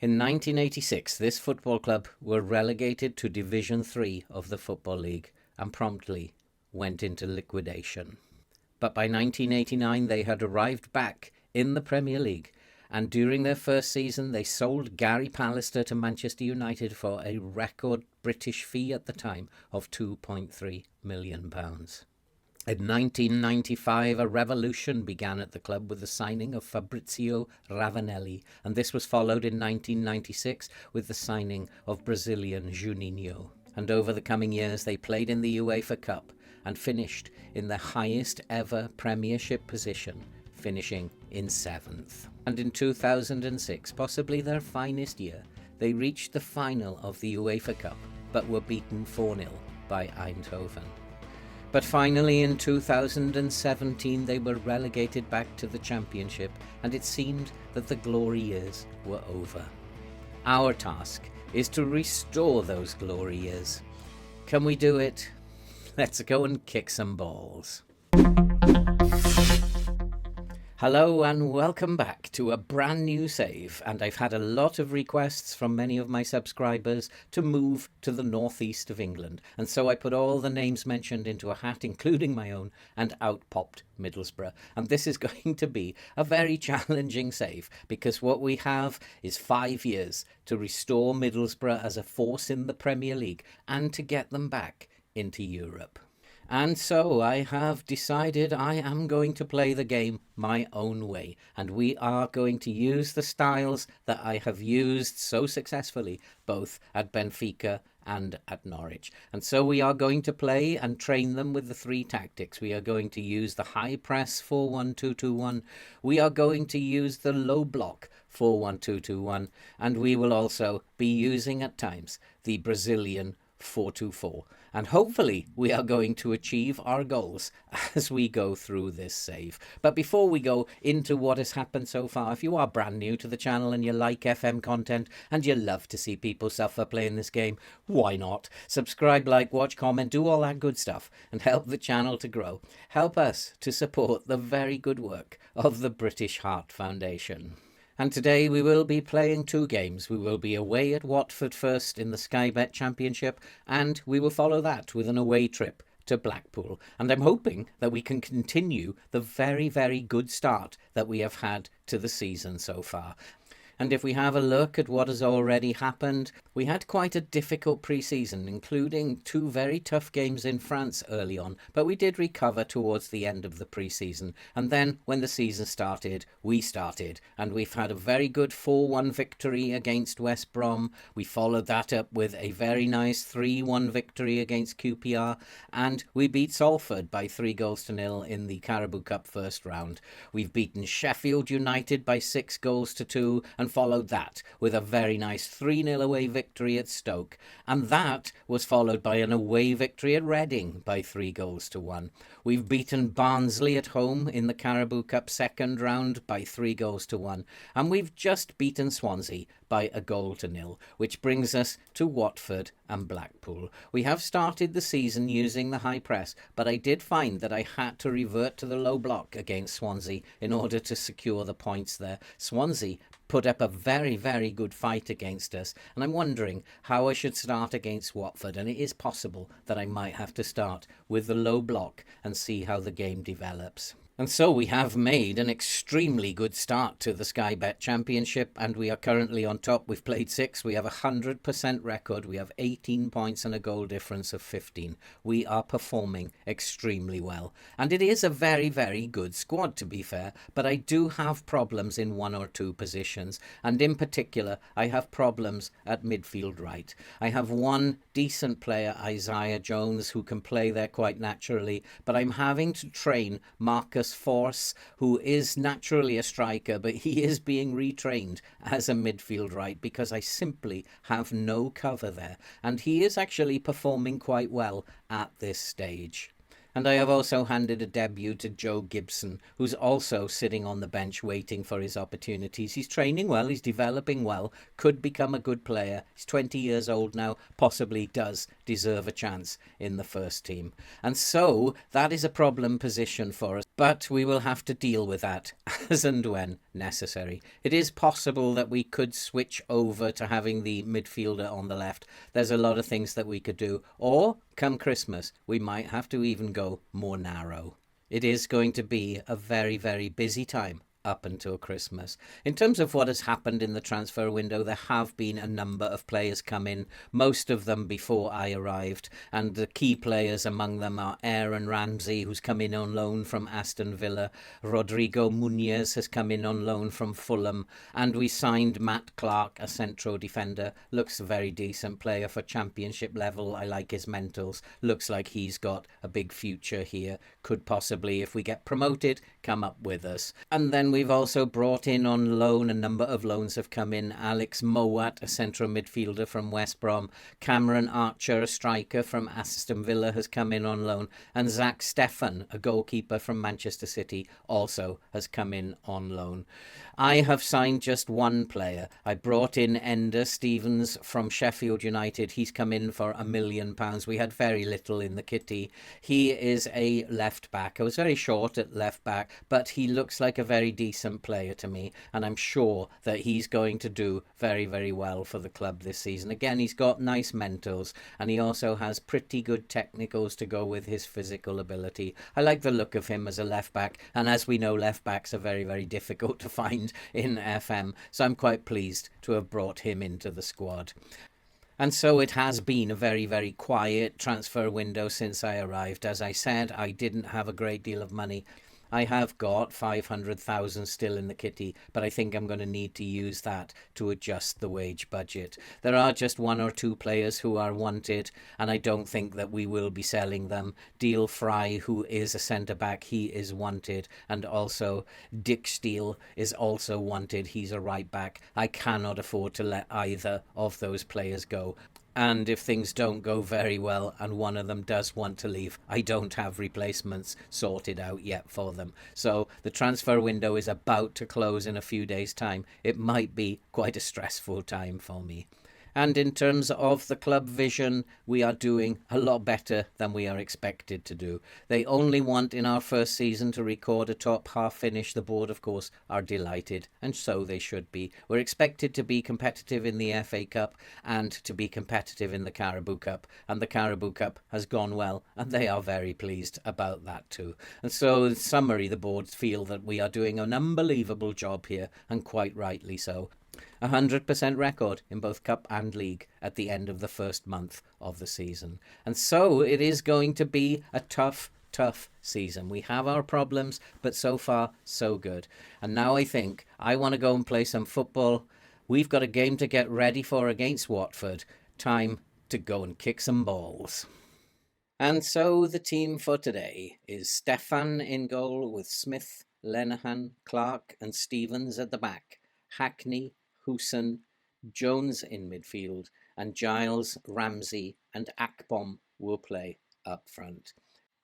In 1986, this football club were relegated to Division 3 of the Football League and promptly went into liquidation. But by 1989, they had arrived back in the Premier League, and during their first season, they sold Gary Pallister to Manchester United for a record British fee at the time of £2.3 million. In 1995, a revolution began at the club with the signing of Fabrizio Ravanelli, and this was followed in 1996 with the signing of Brazilian Juninho. And over the coming years, they played in the UEFA Cup and finished in the highest ever Premiership position, finishing in 7th. And in 2006, possibly their finest year, they reached the final of the UEFA Cup, but were beaten 4-0 by Eindhoven. But finally in 2017 they were relegated back to the Championship, and it seemed that the glory years were over. Our task is to restore those glory years. Can we do it? Let's go and kick some balls. Hello and welcome back to a brand new save, and I've had a lot of requests from many of my subscribers to move to the northeast of England, and so I put all the names mentioned into a hat, including my own, and out popped Middlesbrough. And this is going to be a very challenging save, because what we have is 5 years to restore Middlesbrough as a force in the Premier League and to get them back into Europe. And so I have decided I am going to play the game my own way, and we are going to use the styles that I have used so successfully both at Benfica and at Norwich. And so we are going to play and train them with the 3 tactics. We are going to use the high press 4-1-2-2-1. We are going to use the low block 4-1-2-2-1, and we will also be using at times the Brazilian 4-2-4, and hopefully we are going to achieve our goals as we go through this save. But before we go into what has happened so far, if you are brand new to the channel and you like FM content and you love to see people suffer playing this game, why not subscribe, like, watch, comment, do all that good stuff and help the channel to grow. Help us to support the very good work of the British Heart Foundation. And today we will be playing 2 games. We will be away at Watford first in the Sky Bet Championship, and we will follow that with an away trip to Blackpool. And I'm hoping that we can continue the very, very good start that we have had to the season so far. And if we have a look at what has already happened, we had quite a difficult pre-season, including 2 very tough games in France early on, but we did recover towards the end of the pre-season. And then when the season started, we started, and we've had a very good 4-1 victory against West Brom. We followed that up with a very nice 3-1 victory against QPR, and we beat Salford by 3-0 in the Carabao Cup first round. We've beaten Sheffield United by 6-2, and followed that with a very nice 3-0 away victory at Stoke, and that was followed by an away victory at Reading by 3-1. We've beaten Barnsley at home in the Carabao Cup second round by 3-1, and we've just beaten Swansea by 1-0, which brings us to Watford and Blackpool. We have started the season using the high press, but I did find that I had to revert to the low block against Swansea in order to secure the points there. Swansea put up a very, very good fight against us, and I'm wondering how I should start against Watford, and it is possible that I might have to start with the low block and see how the game develops. And so we have made an extremely good start to the Sky Bet Championship, and we are currently on top. We've played 6. We have a 100% record. We have 18 points and a goal difference of 15. We are performing extremely well. And it is a very, very good squad, to be fair, but I do have problems in 1 or 2 positions. And in particular, I have problems at midfield right. I have one decent player, Isaiah Jones, who can play there quite naturally, but I'm having to train Marcus Force, who is naturally a striker, but he is being retrained as a midfield right because I simply have no cover there, and he is actually performing quite well at this stage. And I have also handed a debut to Joe Gibson, who's also sitting on the bench waiting for his opportunities. He's training well, he's developing well, could become a good player. He's 20 years old now, possibly does deserve a chance in the first team. And so that is a problem position for us, but we will have to deal with that as and when necessary. It is possible that we could switch over to having the midfielder on the left. There's a lot of things that we could do. Or, come Christmas, we might have to even go more narrow. It is going to be a very, very busy time up until Christmas. In terms of what has happened in the transfer window, there have been a number of players come in, most of them before I arrived, and the key players among them are Aaron Ramsey, who's come in on loan from Aston Villa, Rodrigo Muniz has come in on loan from Fulham, and we signed Matt Clark, a central defender. Looks a very decent player for championship level. I like his mentals. Looks like he's got a big future here. Could possibly, if we get promoted, come up with us. And then we've also brought in on loan, a number of loans have come in. Alex Mowat, a central midfielder from West Brom. Cameron Archer, a striker from Aston Villa, has come in on loan. And Zach Stefan, a goalkeeper from Manchester City, also has come in on loan. I have signed just one player. I brought in Ender Stevens from Sheffield United. He's come in for £1 million. We had very little in the kitty. He is a left back. I was very short at left back, but he looks like a very decent player to me, and I'm sure that he's going to do very, very well for the club this season. Again, he's got nice mentals, and he also has pretty good technicals to go with his physical ability. I like the look of him as a left back, and as we know, left backs are very, very difficult to find in FM, so I'm quite pleased to have brought him into the squad. And so it has been a very, very quiet transfer window since I arrived. As I said, I didn't have a great deal of money. I have got 500,000 still in the kitty, but I think I'm going to need to use that to adjust the wage budget. There are just one or two players who are wanted, and I don't think that we will be selling them. Deal Fry, who is a centre-back, he is wanted, and also Dick Steele is also wanted. He's a right-back. I cannot afford to let either of those players go. And if things don't go very well and one of them does want to leave, I don't have replacements sorted out yet for them. So the transfer window is about to close in a few days' time. It might be quite a stressful time for me. And in terms of the club vision, we are doing a lot better than we are expected to do. They only want in our first season to record a top half finish. The board, of course, are delighted, and so they should be. We're expected to be competitive in the FA Cup and to be competitive in the Carabao Cup. And the Carabao Cup has gone well, and they are very pleased about that too. And so, in summary, the boards feel that we are doing an unbelievable job here, and quite rightly so. 100% record in both Cup and League at the end of the first month of the season. And so it is going to be a tough season. We have our problems, but so far, so good. And now I think I want to go and play some football. We've got a game to get ready for against Watford. Time to go and kick some balls. And so the team for today is Stefan in goal with Smith, Lenihan, Clark and Stevens at the back. Hackney, Hooson, Jones in midfield, and Giles, Ramsey and Akpom will play up front.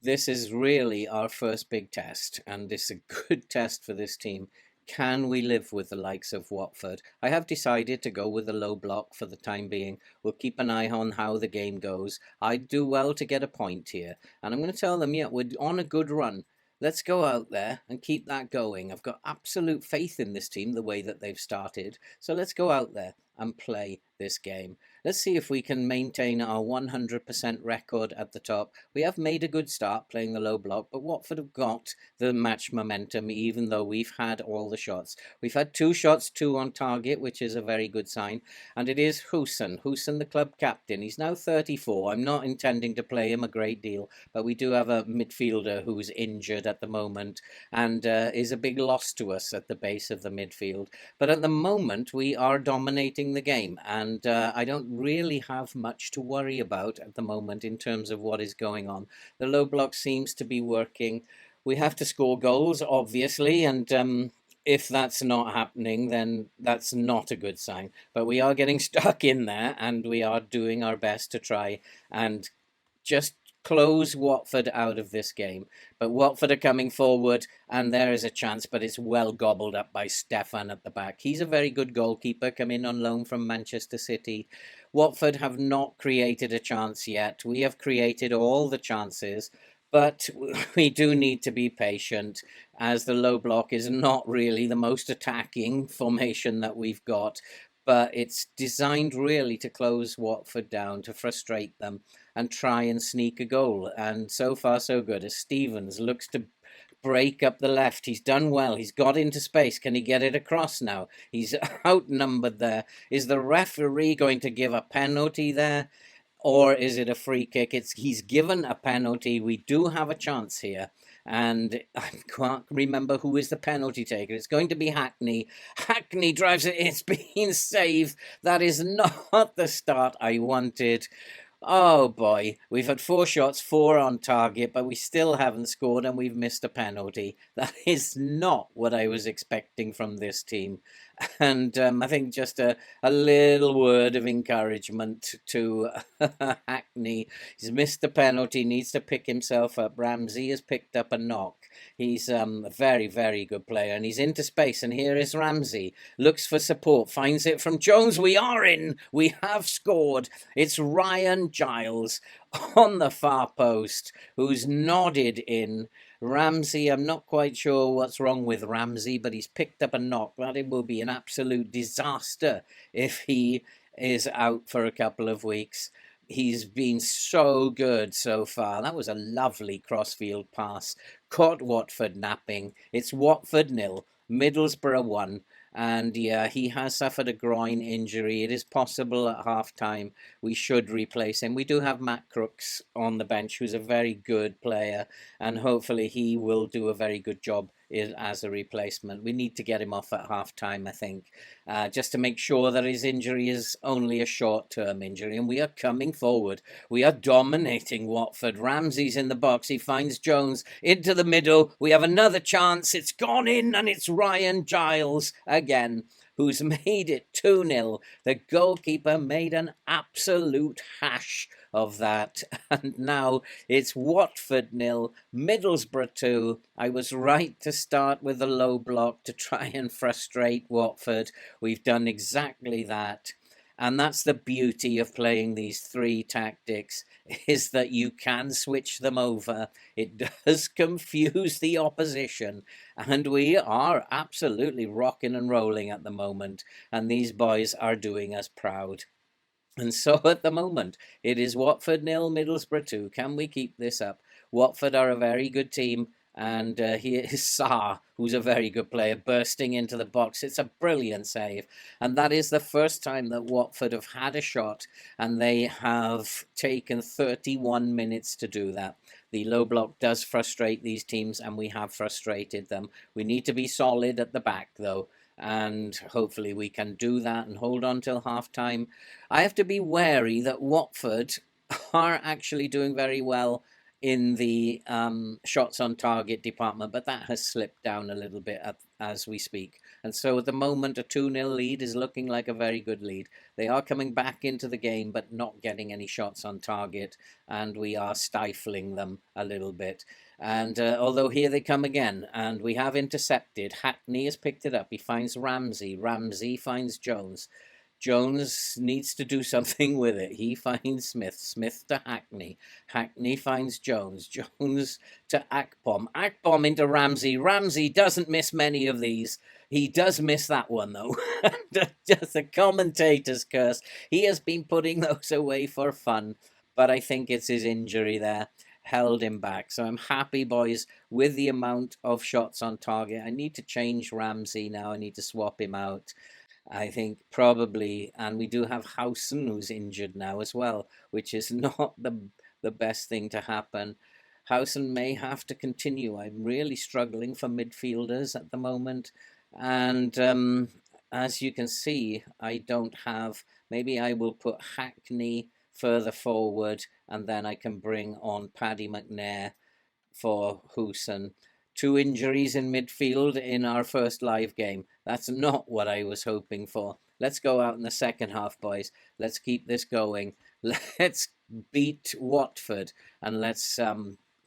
This is really our first big test, and it's a good test for this team. Can we live with the likes of Watford? I have decided to go with a low block for the time being. We'll keep an eye on how the game goes. I'd do well to get a point here, and I'm going to tell them, yeah, we're on a good run. Let's go out there and keep that going. I've got absolute faith in this team, the way that they've started. So let's go out there and play this game. Let's see if we can maintain our 100% record at the top. We have made a good start playing the low block, but Watford have got the match momentum, even though we've had all the shots. We've had 2 shots, 2 on target, which is a very good sign. And it is Hooson, the club captain. He's now 34. I'm not intending to play him a great deal, but we do have a midfielder who's injured at the moment and is a big loss to us at the base of the midfield. But at the moment, we are dominating the game, and I don't really have much to worry about at the moment in terms of what is going on. The low block seems to be working. We have to score goals, obviously, and if that's not happening, then that's not a good sign. But we are getting stuck in there, and we are doing our best to try and just close Watford out of this game. But Watford are coming forward, and there is a chance, but it's well gobbled up by Stefan at the back. He's a very good goalkeeper, come in on loan from Manchester City. Watford have not created a chance yet. We have created all the chances, but we do need to be patient. as the low block is not really the most attacking formation that we've got, but it's designed really to close Watford down, to frustrate them and try and sneak a goal. And so far, so good. As Stevens looks to break up the left, he's done well. He's got into space. Can he get it across now? He's outnumbered there. Is the referee going to give a penalty there? Or is it a free kick? He's given a penalty. We do have a chance here. And I can't remember who is the penalty taker. It's going to be Hackney. Hackney drives it. It's been saved. That is not the start I wanted. Oh boy, we've had 4 shots, 4 on target, but we still haven't scored and we've missed a penalty. That is not what I was expecting from this team. And I think just a little word of encouragement to Hackney. He's missed the penalty, needs to pick himself up. Ramsey has picked up a knock. He's a very, very good player, and he's into space. And here is Ramsey. Looks for support, finds it from Jones. We are in. We have scored. It's Ryan Giles on the far post who's nodded in. Ramsey, I'm not quite sure what's wrong with Ramsey, but he's picked up a knock. That it will be an absolute disaster if he is out for a couple of weeks. He's been so good so far. That was a lovely crossfield pass. Caught Watford napping. It's Watford 0, Middlesbrough 1. And yeah, he has suffered a groin injury. It is possible at half-time we should replace him. We do have Matt Crooks on the bench, who's a very good player, and hopefully he will do a very good job as a replacement. We need to get him off at half-time, I think, just to make sure that his injury is only a short-term injury. And we are coming forward. We are dominating Watford. Ramsey's in the box. He finds Jones into the middle. We have another chance. It's gone in, and it's Ryan Giles again, who's made it 2-0. The goalkeeper made an absolute hash of that. And now it's Watford 0, Middlesbrough 2. I was right to start with the low block to try and frustrate Watford. We've done exactly that. And that's the beauty of playing these 3 tactics, is that you can switch them over. It does confuse the opposition, and we are absolutely rocking and rolling at the moment, and these boys are doing us proud. And so at the moment, it is Watford 0, Middlesbrough 2. Can we keep this up? Watford are a very good team. And here is Sarr, who's a very good player, bursting into the box. It's a brilliant save. And that is the first time that Watford have had a shot, and they have taken 31 minutes to do that. The low block does frustrate these teams, and we have frustrated them. We need to be solid at the back, though, and hopefully we can do that and hold on till half-time. I have to be wary that Watford are actually doing very well in the shots on target department, but that has slipped down a little bit as we speak. And so at the moment, a 2-0 lead is looking like a very good lead. They are coming back into the game, but not getting any shots on target, and we are stifling them a little bit. And although here they come again, and we have intercepted. Hackney has picked it up. He finds Ramsey. Ramsey finds Jones. Jones needs to do something with it. He finds Smith. Smith to Hackney. Hackney finds Jones. Jones to Akpom. Akpom into Ramsey. Ramsey doesn't miss many of these. He does miss that one, though. Just a commentator's curse. He has been putting those away for fun, but I think it's his injury there held him back. So I'm happy, boys, with the amount of shots on target. I need to change Ramsey now. I need to swap him out. I think probably, and we do have Howson, who's injured now as well, which is not the best thing to happen. Howson may have to continue. I'm really struggling for midfielders at the moment. And as you can see, I don't have, maybe I will put Hackney further forward, and then I can bring on Paddy McNair for Howson. 2 injuries in midfield in our first live game. That's not what I was hoping for. Let's go out in the second half, boys. Let's keep this going. Let's beat Watford, and let's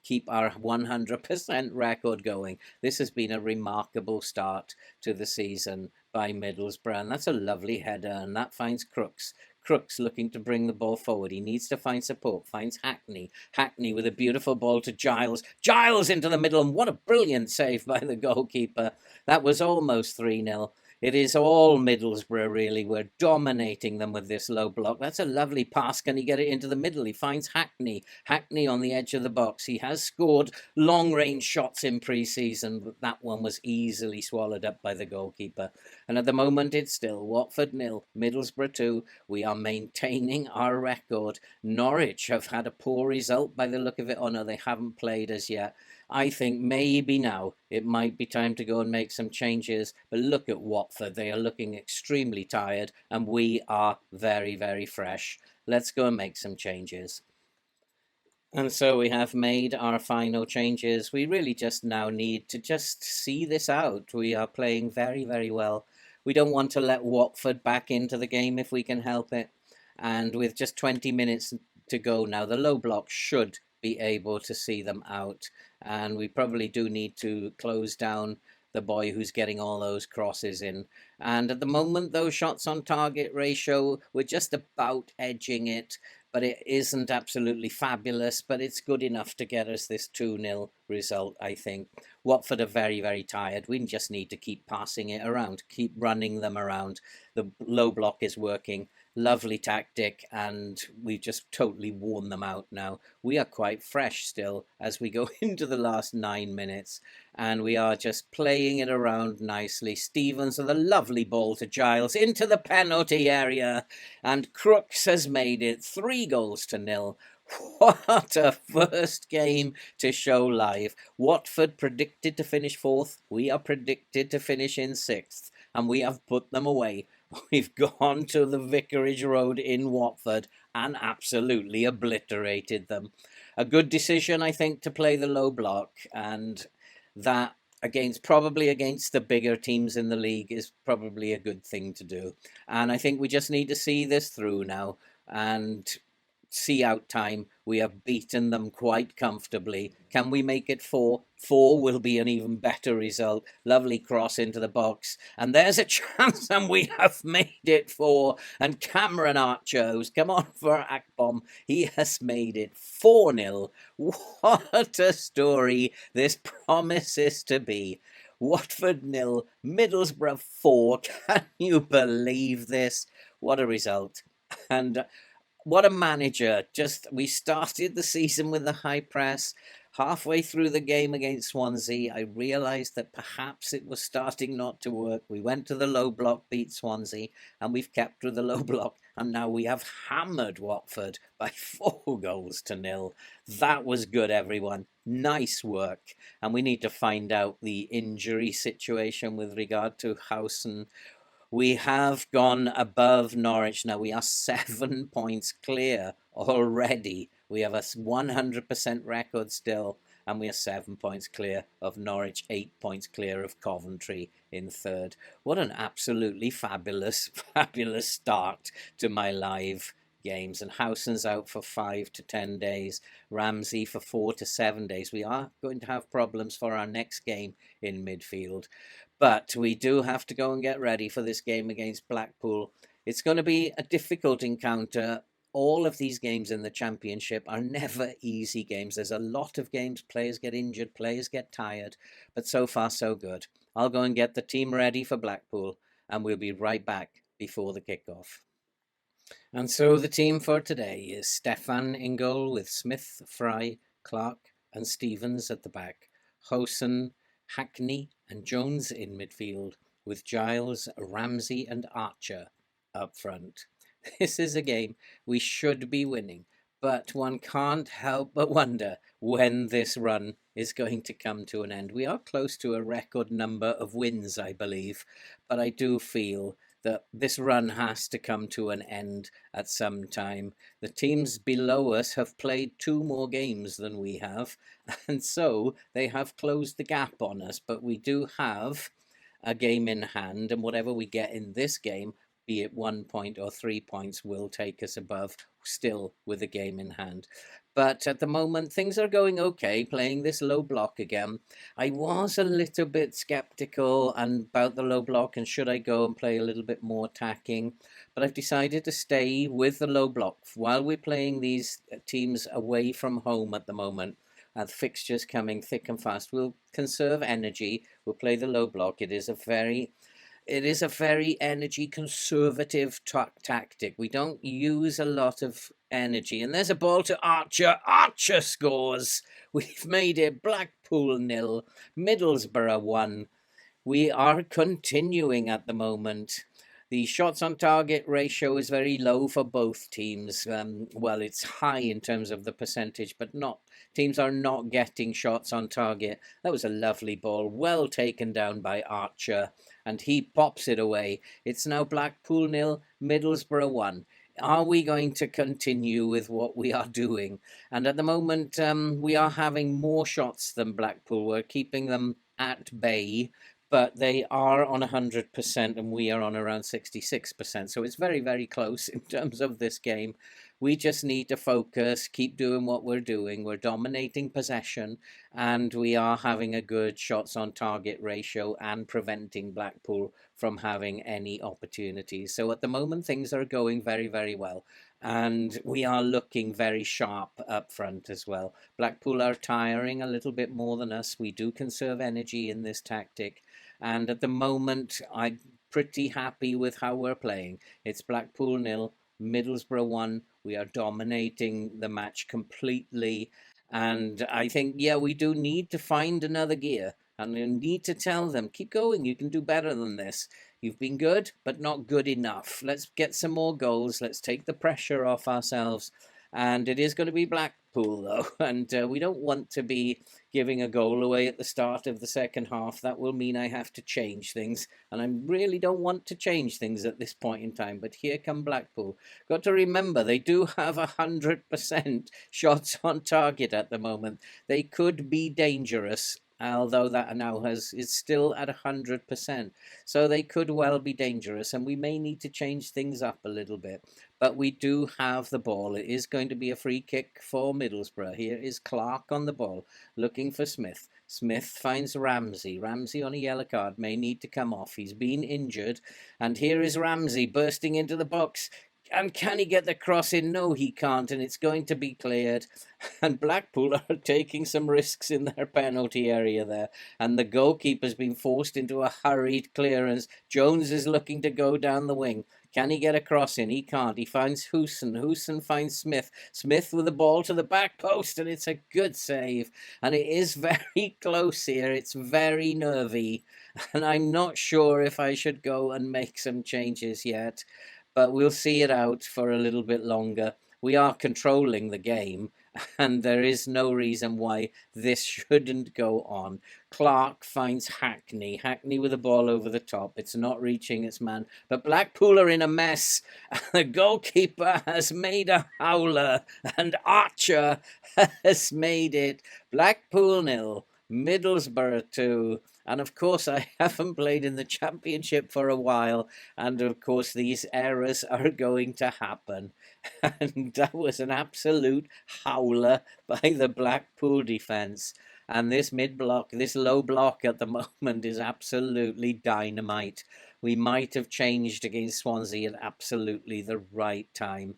keep our 100% record going. This has been a remarkable start to the season by Middlesbrough, and that's a lovely header, and that finds Crooks. Crooks looking to bring the ball forward. He needs to find support. Finds Hackney. Hackney with a beautiful ball to Giles. Giles into the middle, and what a brilliant save by the goalkeeper. That was almost 3-0. It is all Middlesbrough, really. We're dominating them with this low block. That's a lovely pass. Can he get it into the middle? He finds Hackney. Hackney on the edge of the box. He has scored long-range shots in pre-season, but that one was easily swallowed up by the goalkeeper. And at the moment, it's still Watford 0, Middlesbrough 2. We are maintaining our record. Norwich have had a poor result by the look of it. Oh, no, they haven't played as yet. I think maybe now it might be time to go and make some changes. But look at Watford. They are looking extremely tired, and we are very, very fresh. Let's go and make some changes. And so we have made our final changes. We really just now need to just see this out. We are playing very, very well. We don't want to let Watford back into the game if we can help it. And with just 20 minutes to go now, the low block should be able to see them out. And we probably do need to close down the boy who's getting all those crosses in. And at the moment, those shots on target ratio, we're just about edging it, but it isn't absolutely fabulous, but it's good enough to get us this 2-0 result, I think. Watford are very, very tired. We just need to keep passing it around, keep running them around. The low block is working. Lovely tactic, and we've just totally worn them out now. We are quite fresh still as we go into the last 9 minutes, and we are just playing it around nicely. Stevens with a lovely ball to Giles into the penalty area, and Crooks has made it 3-0. What a first game to show live. Watford predicted to finish 4th. We are predicted to finish in 6th, and we have put them away. We've gone to the Vicarage Road in Watford and absolutely obliterated them. A good decision, I think, to play the low block, and that probably against the bigger teams in the league is probably a good thing to do. And I think we just need to see this through now and see out time. We have beaten them quite comfortably. Can we make it 4? 4 will be an even better result. Lovely cross into the box, and there's a chance, and we have made it 4. And Cameron Archer, who's come on for Akbom, he has made it 4-0. What a story this promises to be. Watford 0, Middlesbrough 4. Can you believe this? What a result. And what a manager. We started the season with the high press. Halfway through the game against Swansea, I realised that perhaps it was starting not to work. We went to the low block, beat Swansea, and we've kept with the low block. And now we have hammered Watford by 4-0. That was good, everyone. Nice work. And we need to find out the injury situation with regard to Howson. We have gone above Norwich now. We are 7 points clear already. We have a 100% record still, and we are 7 points clear of Norwich, 8 points clear of Coventry in 3rd. What an absolutely fabulous, fabulous start to my live games. And Howson's out for 5 to 10 days. Ramsey for 4 to 7 days. We are going to have problems for our next game in midfield. But we do have to go and get ready for this game against Blackpool. It's going to be a difficult encounter. All of these games in the Championship are never easy games. There's a lot of games. Players get injured, players get tired. But so far, so good. I'll go and get the team ready for Blackpool, and we'll be right back before the kickoff. And so the team for today is Stefan in goal with Smith, Fry, Clark and Stevens at the back. Howson, Hackney and Jones in midfield, with Giles, Ramsey and Archer up front. This is a game we should be winning, but one can't help but wonder when this run is going to come to an end. We are close to a record number of wins, I believe, but I do feel that this run has to come to an end at some time. The teams below us have played 2 more games than we have, and so they have closed the gap on us, but we do have a game in hand, and whatever we get in this game, be it 1 point or 3 points, will take us above, still with a game in hand. But at the moment, things are going okay, playing this low block again. I was a little bit sceptical about the low block and should I go and play a little bit more attacking. but I've decided to stay with the low block while we're playing these teams away from home at the moment. The fixtures coming thick and fast. We'll conserve energy. We'll play the low block. It is a very energy conservative tactic. We don't use a lot of energy. And there's a ball to Archer. Archer scores. We've made it Blackpool 0, Middlesbrough 1. We are continuing at the moment. The shots on target ratio is very low for both teams. Well, it's high in terms of the percentage, but not teams are not getting shots on target. That was a lovely ball, well taken down by Archer, and he pops it away. It's now Blackpool 0, Middlesbrough 1. Are we going to continue with what we are doing? And at the moment, we are having more shots than Blackpool. We're keeping them at bay, but they are on 100% and we are on around 66%. So it's very, very close in terms of this game. We just need to focus, keep doing what we're doing. We're dominating possession and we are having a good shots on target ratio and preventing Blackpool from having any opportunities. So at the moment, things are going very, very well. And we are looking very sharp up front as well. Blackpool are tiring a little bit more than us. We do conserve energy in this tactic. And at the moment, I'm pretty happy with how we're playing. It's Blackpool 0, Middlesbrough 1. We are dominating the match completely. And I think, yeah, we do need to find another gear. And we need to tell them, keep going, you can do better than this. You've been good, but not good enough. Let's get some more goals. Let's take the pressure off ourselves. And it is going to be Blackpool, though. And we don't want to be giving a goal away at the start of the second half. That will mean I have to change things. And I really don't want to change things at this point in time. But here come Blackpool. Got to remember, they do have 100% shots on target at the moment. They could be dangerous, although that now is still at 100%. So they could well be dangerous, and we may need to change things up a little bit. But we do have the ball. It is going to be a free kick for Middlesbrough. Here is Clark on the ball, looking for Smith. Smith finds Ramsey. Ramsey on a yellow card, may need to come off. He's been injured. And here is Ramsey bursting into the box. And can he get the cross in? No, he can't, and it's going to be cleared. And Blackpool are taking some risks in their penalty area there. And the goalkeeper's been forced into a hurried clearance. Jones is looking to go down the wing. Can he get a cross in? He can't. He finds Hooson. Hooson finds Smith. Smith with the ball to the back post, and it's a good save. And it is very close here. It's very nervy. And I'm not sure if I should go and make some changes yet. But we'll see it out for a little bit longer. We are controlling the game, and there is no reason why this shouldn't go on. Clark finds Hackney. Hackney with the ball over the top. It's not reaching its man. But Blackpool are in a mess. The goalkeeper has made a howler, and Archer has made it Blackpool 0, Middlesbrough 2. And of course, I haven't played in the Championship for a while. And of course, these errors are going to happen. And that was an absolute howler by the Blackpool defence. And this mid-block, this low block at the moment is absolutely dynamite. We might have changed against Swansea at absolutely the right time.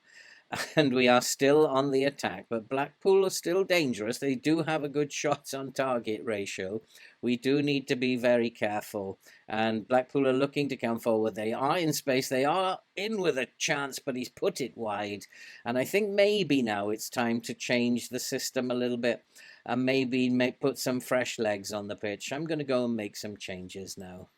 And we are still on the attack, but Blackpool are still dangerous. They do have a good shots on target ratio. We do need to be very careful. And Blackpool are looking to come forward. They are in space. They are in with a chance, but he's put it wide. And I think maybe now it's time to change the system a little bit and maybe put some fresh legs on the pitch. I'm going to go and make some changes now.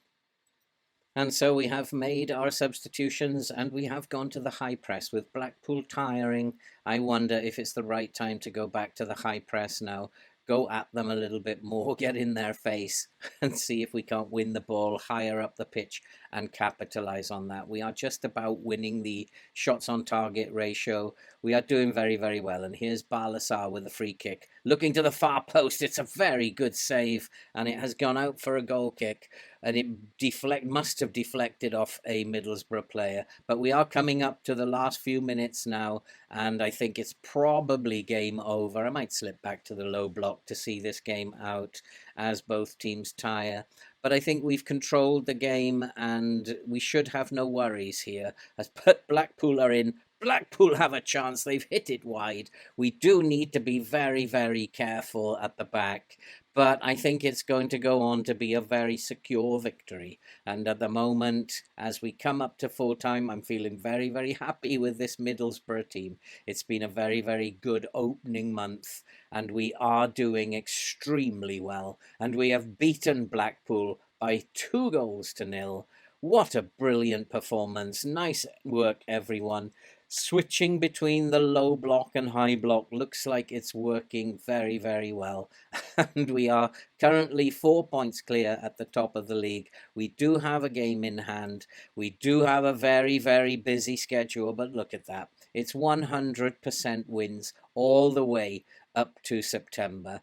And so we have made our substitutions and we have gone to the high press with Blackpool tiring. I wonder if it's the right time to go back to the high press now. Go at them a little bit more, get in their face and see if we can't win the ball higher up the pitch and capitalise on that. We are just about winning the shots on target ratio. We are doing very, very well. And here's Balasar with a free kick. Looking to the far post. It's a very good save and it has gone out for a goal kick. And it must have deflected off a Middlesbrough player. But we are coming up to the last few minutes now, and I think it's probably game over. I might slip back to the low block to see this game out as both teams tire. but I think we've controlled the game and we should have no worries here. As but Blackpool are in. Blackpool have a chance. They've hit it wide. We do need to be very, very careful at the back, but I think it's going to go on to be a very secure victory. And at the moment, as we come up to full time, I'm feeling very, very happy with this Middlesbrough team. It's been a very, very good opening month, and we are doing extremely well. And we have beaten Blackpool by 2 goals to nil. What a brilliant performance. Nice work, everyone. Switching between the low block and high block looks like it's working very, very well. And we are currently 4 points clear at the top of the league. We do have a game in hand. We do have a very, very busy schedule, but look at that. It's 100% wins all the way up to September.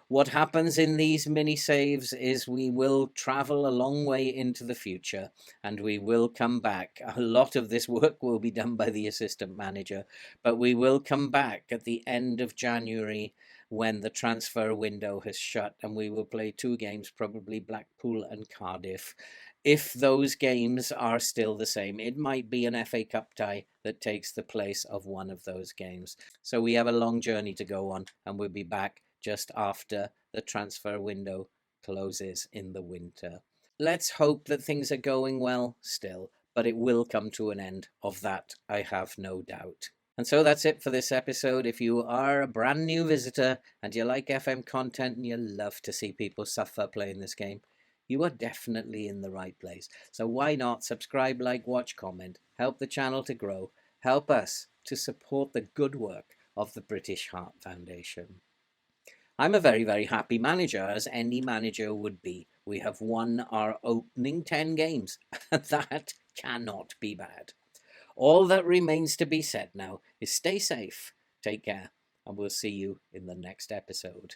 What happens in these mini saves is we will travel a long way into the future and we will come back. A lot of this work will be done by the assistant manager, but we will come back at the end of January when the transfer window has shut, and we will play 2 games, probably Blackpool and Cardiff. If those games are still the same, it might be an FA Cup tie that takes the place of one of those games. So we have a long journey to go on, and we'll be back just after the transfer window closes in the winter. Let's hope that things are going well still, but it will come to an end. Of that, I have no doubt. And so that's it for this episode. If you are a brand new visitor and you like FM content and you love to see people suffer playing this game, you are definitely in the right place. So why not subscribe, like, watch, comment, help the channel to grow, help us to support the good work of the British Heart Foundation. I'm a very, very happy manager, as any manager would be. We have won our opening 10 games. That cannot be bad. All that remains to be said now is stay safe, take care, and we'll see you in the next episode.